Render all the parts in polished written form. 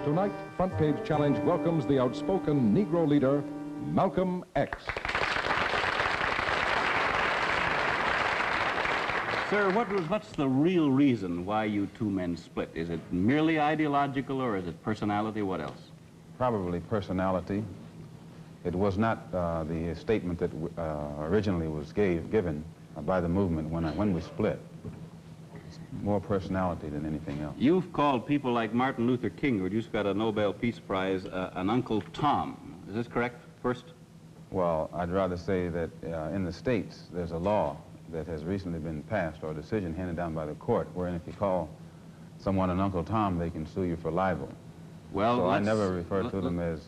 Tonight, Front Page Challenge welcomes the outspoken Negro leader, Malcom X. Sir, what's the real reason why you two men split? Is it merely ideological, or is it personality? What else? Probably personality. It was not the statement that originally was given by the movement when we split. It's more personality than anything else. You've called people like Martin Luther King, who just got a Nobel Peace Prize, an Uncle Tom. Is this correct, first? Well, I'd rather say that in the States, there's a law that has recently been passed, or a decision handed down by the court, wherein if you call someone an Uncle Tom, they can sue you for libel. Well, so I never refer to them as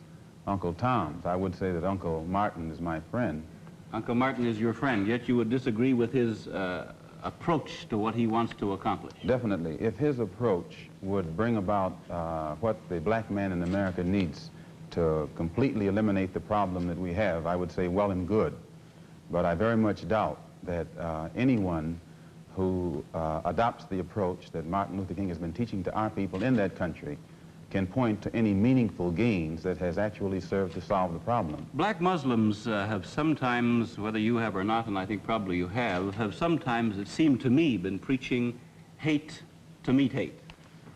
Uncle Toms. I would say that Uncle Martin is my friend. Uncle Martin is your friend, yet you would disagree with his approach to what he wants to accomplish. Definitely. If his approach would bring about what the black man in America needs to completely eliminate the problem that we have, I would say well and good. But I very much doubt that anyone who adopts the approach that Martin Luther King has been teaching to our people in that country can point to any meaningful gains that has actually served to solve the problem. Black Muslims have sometimes, whether you have or not, and I think probably you have sometimes, it seemed to me, been preaching hate to meet hate.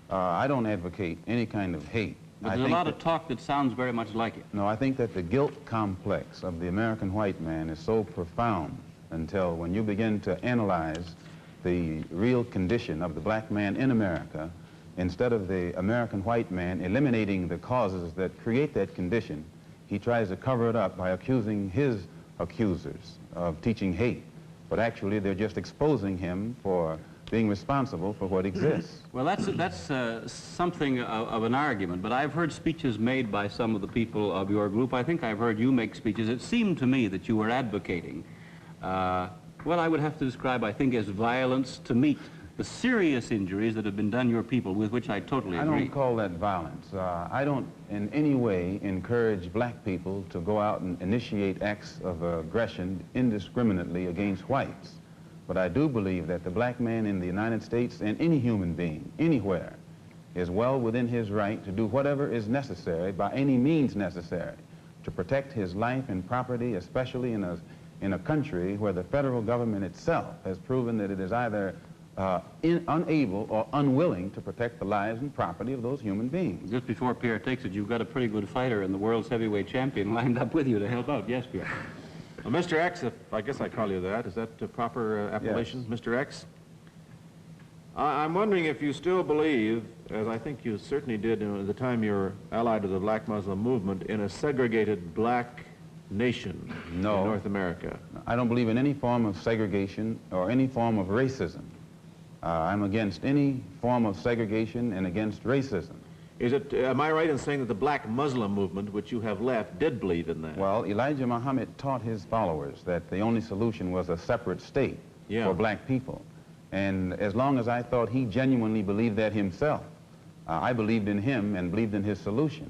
I don't advocate any kind of hate. But there's a lot of talk that sounds very much like it. No, I think that the guilt complex of the American white man is so profound until when you begin to analyze the real condition of the black man in America, instead of the American white man eliminating the causes that create that condition, he tries to cover it up by accusing his accusers of teaching hate. But actually, they're just exposing him for being responsible for what exists. Well, that's something of an argument, but I've heard speeches made by some of the people of your group. I think I've heard you make speeches. It seemed to me that you were advocating, well, I would have to describe, I think, as violence to meet the serious injuries that have been done your people, with which I totally agree. I don't call that violence. I don't in any way encourage black people to go out and initiate acts of aggression indiscriminately against whites. But I do believe that the black man in the United States, and any human being, anywhere, is well within his right to do whatever is necessary, by any means necessary, to protect his life and property, especially in a country where the federal government itself has proven that it is either unable or unwilling to protect the lives and property of those human beings. Just before Pierre takes it, you've got a pretty good fighter and the world's heavyweight champion lined up with you to help out. Yes, Pierre. Well, Mr. X, if I guess I call you that, is that the proper appellation, yes. Mr. X? I'm wondering if you still believe, as I think you certainly did at the time you were allied to the black Muslim movement, in a segregated black nation in North America. I don't believe in any form of segregation or any form of racism. I'm against any form of segregation and against racism. Am I right in saying that the black Muslim movement, which you have left, did believe in that? Well, Elijah Muhammad taught his followers that the only solution was a separate state for black people. And as long as I thought he genuinely believed that himself, I believed in him and believed in his solution.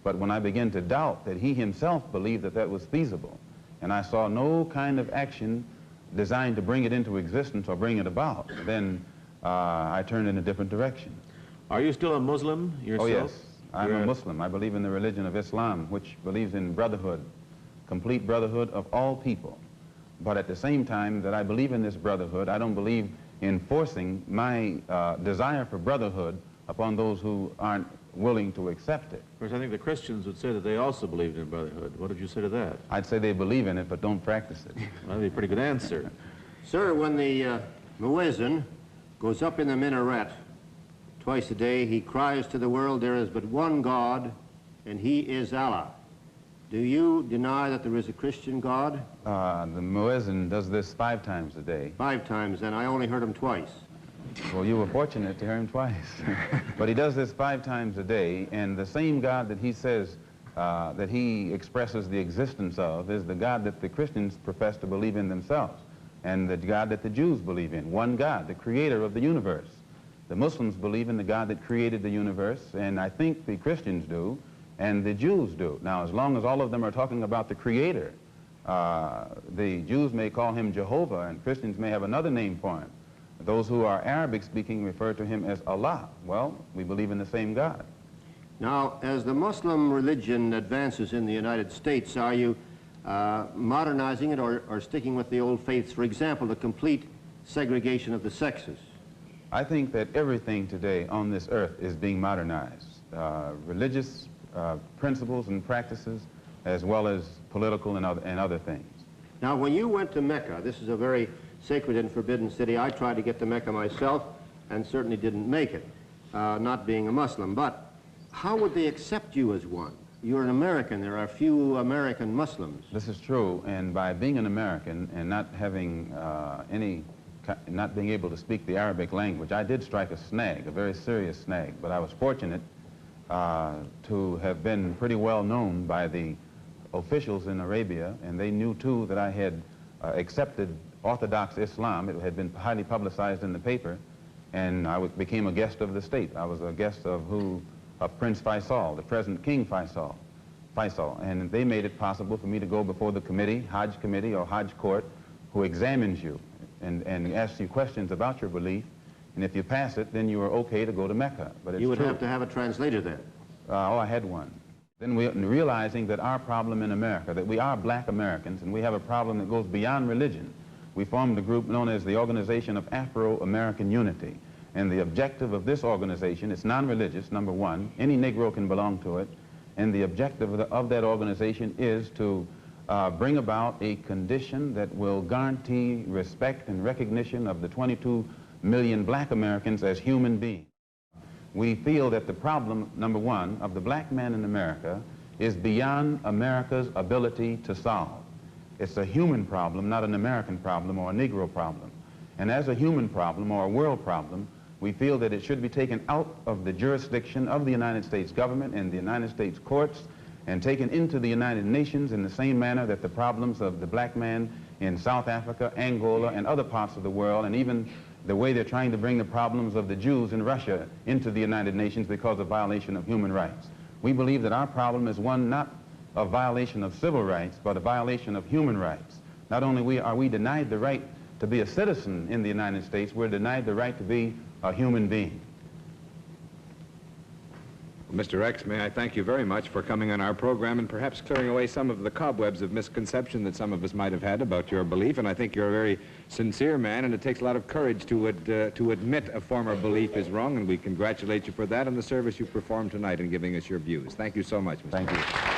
But when I began to doubt that he himself believed that that was feasible, and I saw no kind of action designed to bring it into existence or bring it about, then I turned in a different direction. Are you still a Muslim yourself? Oh, yes. I'm a Muslim. I believe in the religion of Islam, which believes in brotherhood, complete brotherhood of all people. But at the same time that I believe in this brotherhood, I don't believe in forcing my desire for brotherhood upon those who aren't willing to accept it. Of course, I think the Christians would say that they also believed in brotherhood. What did you say to that? I'd say they believe in it, but don't practice it. That'd be a pretty good answer. Sir, when the muezzin goes up in the minaret twice a day, he cries to the world, there is but one God, and he is Allah. Do you deny that there is a Christian God? The muezzin does this 5 times a day. 5 times, and I only heard him twice. Well, you were fortunate to hear him twice. But he does this 5 times a day, and the same God that he says that he expresses the existence of is the God that the Christians profess to believe in themselves, and the God that the Jews believe in. One God, the creator of the universe. The Muslims believe in the God that created the universe, and I think the Christians do, and the Jews do. Now, as long as all of them are talking about the creator, the Jews may call him Jehovah, and Christians may have another name for him. Those who are Arabic speaking refer to him as Allah. Well, we believe in the same God. Now, as the Muslim religion advances in the United States, are you modernizing it or sticking with the old faiths? For example, the complete segregation of the sexes. I think that everything today on this earth is being modernized. Religious principles and practices, as well as political and other things. Now, when you went to Mecca, this is a very sacred and forbidden city. I tried to get to Mecca myself and certainly didn't make it, not being a Muslim. But how would they accept you as one? You're an American. There are few American Muslims. This is true, and by being an American and not having not being able to speak the Arabic language, I did strike a snag, a very serious snag, but I was fortunate to have been pretty well known by the officials in Arabia, and they knew too that I had accepted Orthodox Islam. It had been highly publicized in the paper, and I became a guest of the state. I was a guest of Prince Faisal, the present King Faisal, and they made it possible for me to go before the committee, Hajj committee or Hajj court, who examines you and asks you questions about your belief, and if you pass it, then you are okay to go to Mecca. But it's You would true. have to have a translator then. Oh, I had one. Then realizing that our problem in America, that we are black Americans, and we have a problem that goes beyond religion, we formed a group known as the Organization of Afro-American Unity. And the objective of this organization, it's non-religious, number one. Any Negro can belong to it. And the objective of that organization is to bring about a condition that will guarantee respect and recognition of the 22 million black Americans as human beings. We feel that the problem, number one, of the black man in America is beyond America's ability to solve. It's a human problem, not an American problem or a Negro problem. And as a human problem or a world problem, we feel that it should be taken out of the jurisdiction of the United States government and the United States courts and taken into the United Nations in the same manner that the problems of the black man in South Africa, Angola, and other parts of the world, and even the way they're trying to bring the problems of the Jews in Russia into the United Nations because of violation of human rights. We believe that our problem is one not of violation of civil rights, but a violation of human rights. Not only are we denied the right to be a citizen in the United States, we're denied the right to be a human being. Mr. X, may I thank you very much for coming on our program and perhaps clearing away some of the cobwebs of misconception that some of us might have had about your belief. And I think you're a very sincere man, and it takes a lot of courage to admit a former belief is wrong, and we congratulate you for that and the service you performed tonight in giving us your views. Thank you so much, Mr. Thank you.